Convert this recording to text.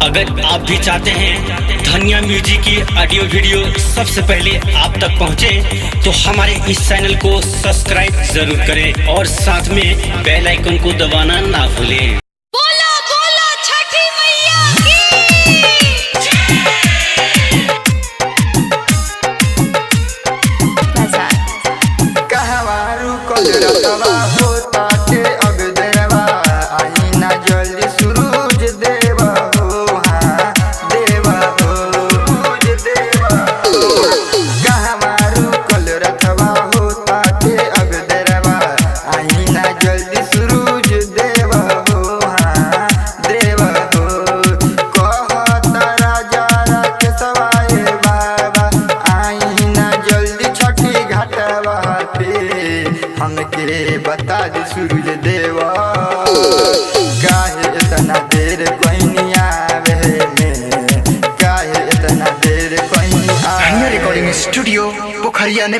अगर आप भी चाहते हैं धनिया म्यूजिक की ऑडियो वीडियो सबसे पहले आप तक पहुंचे, तो हमारे इस चैनल को सब्सक्राइब जरूर करें और साथ में बेल आइकन को दबाना ना भूलें। बोला बोला छठी मैया की। कहवारू कलरतवा होता के अब देवा आई ना जल्दी सूरज देवा हो, हाँ देवा हो सूरज देवा हो। कहवारू कलरतवा होता के अब देवा आई ना जल्दी सूरज देवा हो, हाँ देवा हो। कहता राजा के सवाए बाबा आई ना जल्दी छठी घाटवा पे हमके बता दे सूरज देवा, काहे इतना देर कोई आवे में, काहे इतना देर कोई आवे। रिकॉर्डिंग स्टूडियो पोखरिया ने